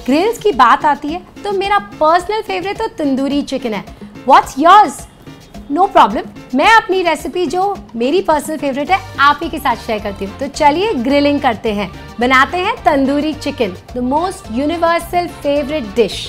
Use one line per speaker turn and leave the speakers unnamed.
Grills की बात आती है तो मेरा पर्सनल फेवरेट तो तंदूरी चिकन है। What's yours? नो प्रॉब्लम, मैं अपनी रेसिपी जो मेरी पर्सनल फेवरेट है आप ही के साथ शेयर करती हूँ। तो चलिए ग्रिलिंग करते हैं, बनाते हैं tandoori chicken, the most universal favourite dish.